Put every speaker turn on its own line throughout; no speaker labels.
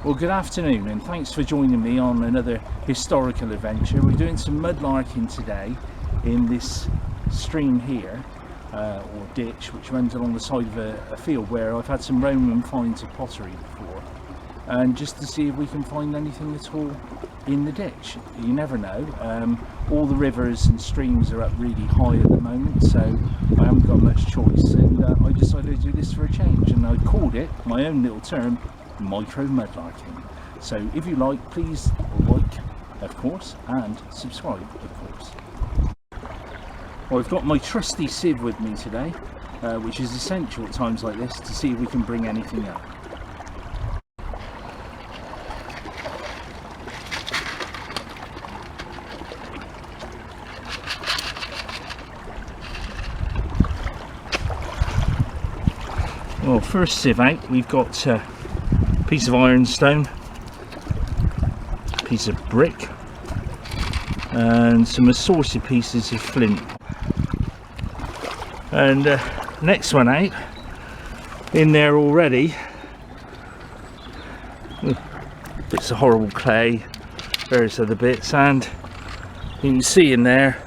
Well, good afternoon and thanks for joining me on another historical adventure. We're doing some mudlarking today in this stream here, or ditch, which runs along the side of a field where I've had some Roman finds of pottery before, and just to see if we can find anything at all in the ditch. You never know. All the rivers and streams are up really high at the moment, so I haven't got much choice, and I decided to do this for a change, and I called it, my own little term, micro mudlarking. So if you like, please like, of course, and subscribe, of course. Well, I've got my trusty sieve with me today, which is essential at times like this to see if we can bring anything up. Well, first sieve out, we've got piece of ironstone, piece of brick, and some assorted pieces of flint. And next one out, in there already, bits of horrible clay, various other bits, and you can see in there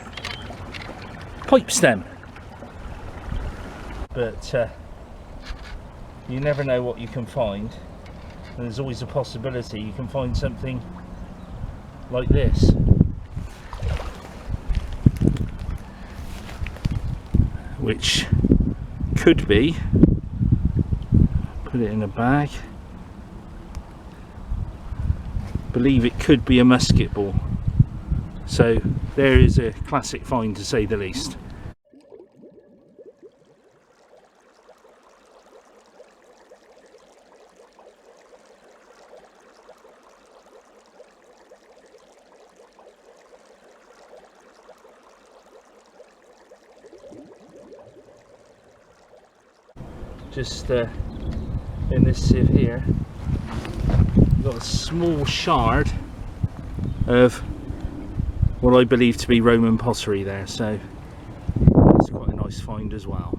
pipe stem. But you never know what you can find. There's always a possibility you can find something like this. Which could be, put it in a bag, believe it could be a musket ball. So there is a classic find, to say the least. Just in this sieve here, we've got a small shard of what I believe to be Roman pottery there, so that's quite a nice find as well.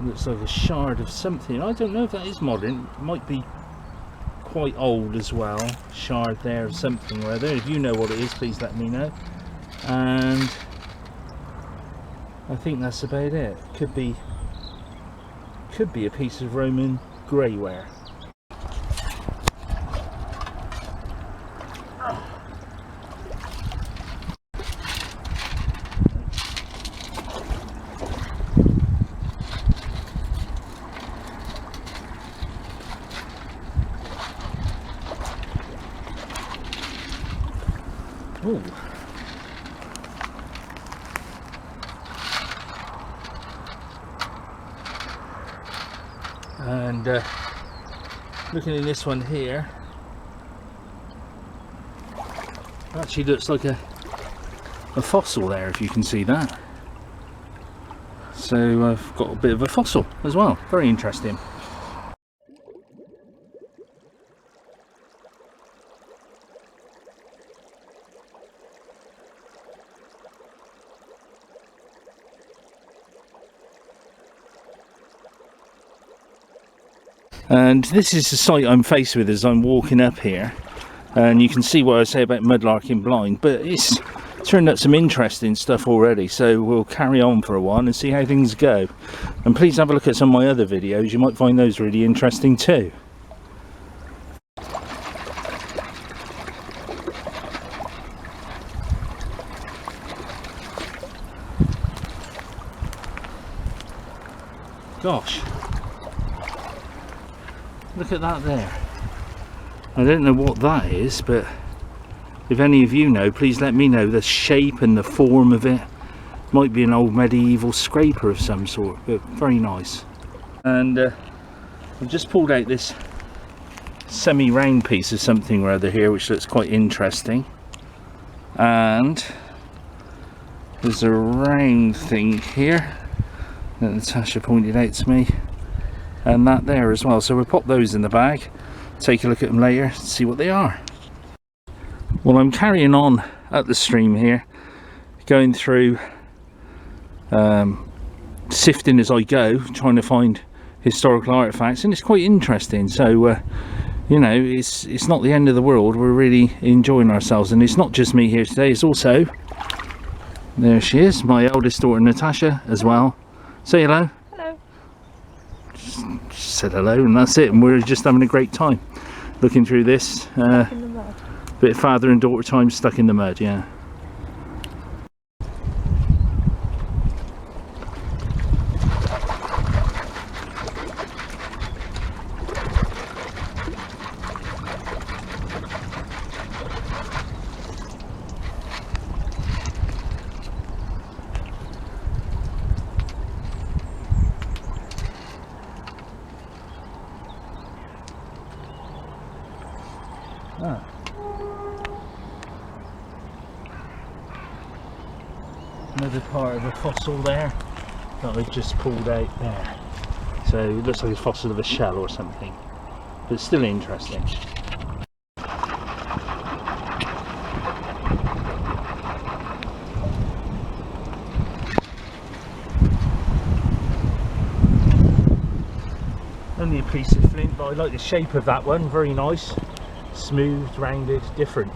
Looks like a shard of something. I don't know if that is modern. It might be quite old as well. Shard there of something or other. If you know what it is, please let me know. And I think that's about it. Could be a piece of Roman greyware. Ooh. And looking at this one here, actually looks like a fossil there, if you can see that. So I've got a bit of a fossil as well, very interesting. And this is the site I'm faced with as I'm walking up here, and you can see what I say about mudlarking blind, but it's turned up some interesting stuff already, so we'll carry on for a while and see how things go. And please have a look at some of my other videos, you might find those really interesting too. Gosh, look at that there. I don't know what that is, but if any of you know, please let me know the shape and the form of it. Might be an old medieval scraper of some sort, but very nice. And I've just pulled out this semi-round piece of something or other here, which looks quite interesting. And there's a round thing here that Natasha pointed out to me, and that there as well. So we'll pop those in the bag take a look at them later, see what they are. Well, I'm carrying on at the stream here, going through, sifting as I go, trying to find historical artifacts, and it's quite interesting. So you know, it's not the end of the world. We're really enjoying ourselves, and it's not just me here today, it's also, there she is, my eldest daughter Natasha as well. Say hello.
Hello.
Just said hello and that's it, and we're just having a great time looking through this.
Stuck in the mud.
Bit of father and daughter time stuck in the mud, yeah. Ah. Another part of a fossil there that I've just pulled out there. So it looks like a fossil of a shell or something, but still interesting. Only a piece of flint, but I like the shape of that one, very nice. Smooth, rounded, different.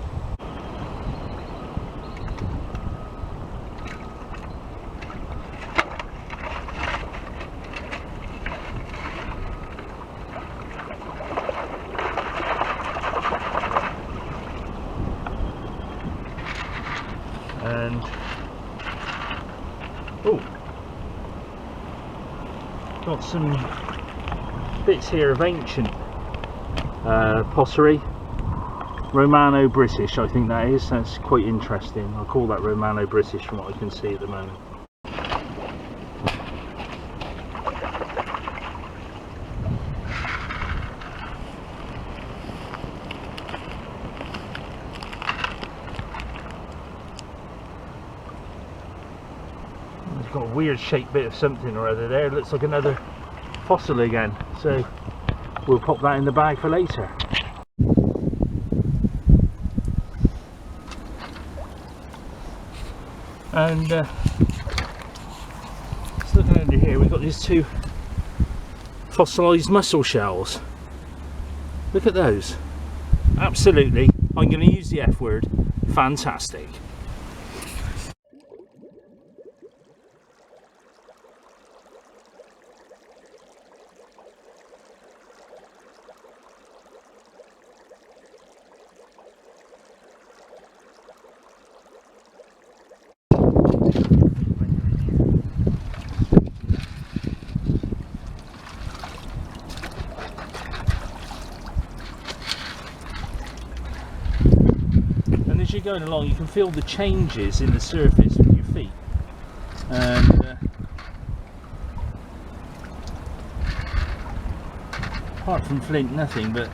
And oh, got some bits here of ancient pottery. Romano-British, I think that is. That's quite interesting. I'll call that Romano-British from what I can see at the moment. It's got a weird shaped bit of something or other there. It looks like another fossil again. So we'll pop that in the bag for later. And just looking under here, we've got these two fossilised mussel shells. Look at those. Absolutely, I'm going to use the F word, fantastic. As you're going along, you can feel the changes in the surface with your feet, and apart from flint, nothing. But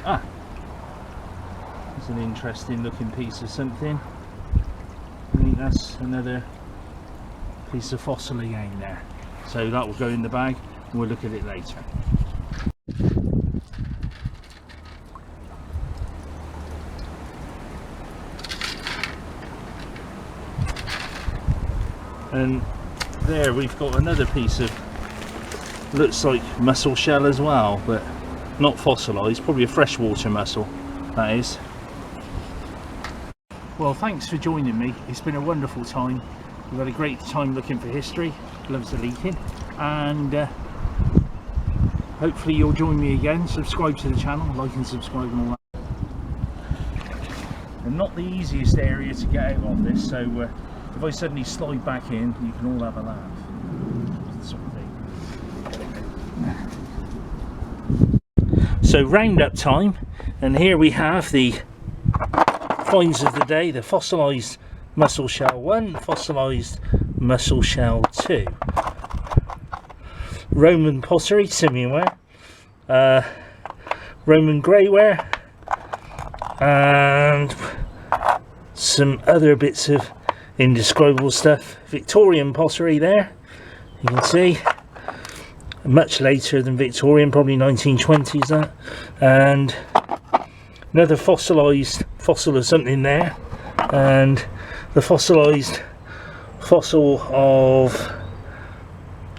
it's an interesting looking piece of something. I think that's another piece of fossil again there, so that will go in the bag and we'll look at it later. And there we've got another piece of, looks like mussel shell as well, but not fossilised, probably a freshwater mussel, that is. Well, thanks for joining me. It's been a wonderful time. We've had a great time looking for history. Loves the leaking, and hopefully you'll join me again. Subscribe to the channel, like and subscribe and all that. And not the easiest area to get out on this, so if I suddenly slide back in, you can all have a laugh. Sort of thing. So roundup time, and here we have the finds of the day: the fossilised mussel shell 1, fossilised mussel shell 2, Roman pottery, Simianware, Roman greyware, and some other bits of indescribable stuff. Victorian pottery there, you can see, much later than Victorian, probably 1920s that, and Another fossilised fossil of something there, and the fossilised fossil of,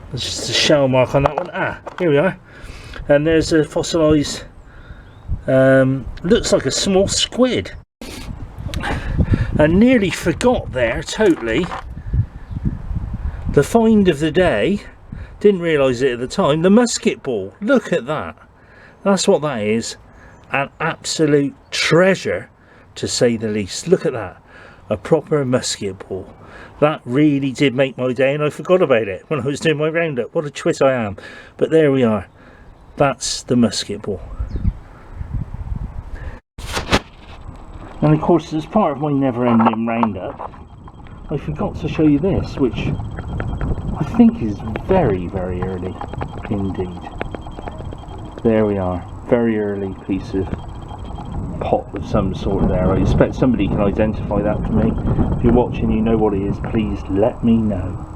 there's just a shell mark on that one. Ah, here we are. And there's a fossilised, looks like a small squid. I nearly forgot there, totally, the find of the day. Didn't realise it at the time. The musket ball. Look at that. That's what that is. An absolute treasure, to say the least. Look at that. A proper musket ball. That really did make my day, and I forgot about it when I was doing my roundup. What a twit I am. But there we are. That's the musket ball. And of course, as part of my never-ending roundup, I forgot to show you this, which I think is very, very early indeed. There we are. Very early piece of pot of some sort there. I expect somebody can identify that for me. If you're watching, you know what it is, please let me know.